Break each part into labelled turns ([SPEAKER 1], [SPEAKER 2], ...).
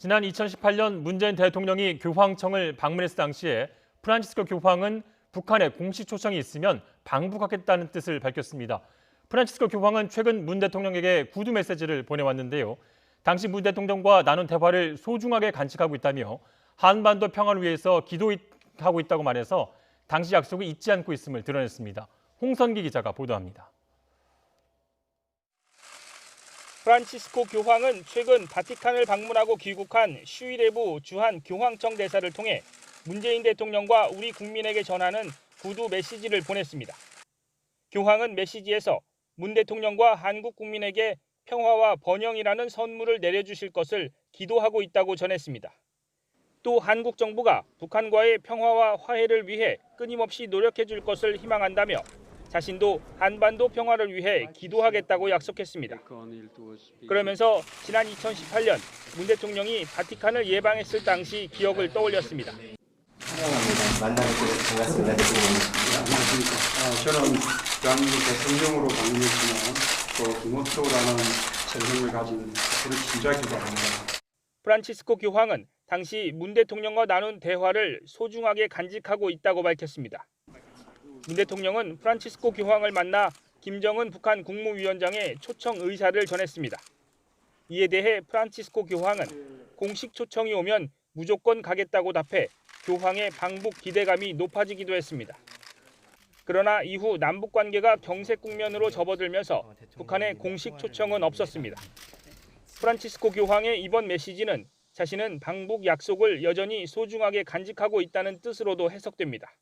[SPEAKER 1] 지난 2018년 문재인 대통령이 교황청을 방문했을 당시에 프란치스코 교황은 북한에 공식 초청이 있으면 방북하겠다는 뜻을 밝혔습니다. 프란치스코 교황은 최근 문 대통령에게 구두 메시지를 보내왔는데요. 당시 문 대통령과 나눈 대화를 소중하게 간직하고 있다며 한반도 평화를 위해서 기도하고 있다고 말해서 당시 약속을 잊지 않고 있음을 드러냈습니다. 홍선기 기자가 보도합니다.
[SPEAKER 2] 프란치스코 교황은 최근 바티칸을 방문하고 귀국한 슈이레부 주한 교황청 대사를 통해 문재인 대통령과 우리 국민에게 전하는 구두 메시지를 보냈습니다. 교황은 메시지에서 문 대통령과 한국 국민에게 평화와 번영이라는 선물을 내려주실 것을 기도하고 있다고 전했습니다. 또 한국 정부가 북한과의 평화와 화해를 위해 끊임없이 노력해 줄 것을 희망한다며 자신도 한반도 평화를 위해 기도하겠다고 약속했습니다. 그러면서 지난 2018년 문 대통령이 바티칸을 예방했을 당시 기억을 떠올렸습니다.
[SPEAKER 3] 만나뵙게 반갑습니다.
[SPEAKER 4] 저는 대한민국 대통령으로 방문했지만 또 김옥초라는 생명을 가진 그런 진작이기도 합니다.
[SPEAKER 2] 프란치스코 교황은 당시 문 대통령과 나눈 대화를 소중하게 간직하고 있다고 밝혔습니다. 문 대통령은 프란치스코 교황을 만나 김정은 북한 국무위원장의 초청 의사를 전했습니다. 이에 대해 프란치스코 교황은 공식 초청이 오면 무조건 가겠다고 답해 교황의 방북 기대감이 높아지기도 했습니다. 그러나 이후 남북 관계가 경색 국면으로 접어들면서 북한의 공식 초청은 없었습니다. 프란치스코 교황의 이번 메시지는 자신은 방북 약속을 여전히 소중하게 간직하고 있다는 뜻으로도 해석됩니다.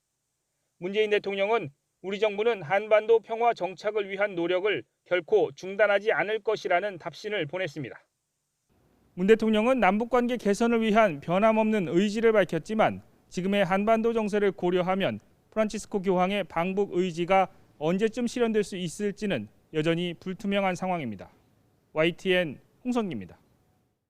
[SPEAKER 2] 문재인 대통령은 우리 정부는 한반도 평화 정착을 위한 노력을 결코 중단하지 않을 것이라는 답신을 보냈습니다. 문 대통령은 남북관계 개선을 위한 변함없는 의지를 밝혔지만 지금의 한반도 정세를 고려하면 프란치스코 교황의 방북 의지가 언제쯤 실현될 수 있을지는 여전히 불투명한 상황입니다. YTN 홍성기입니다.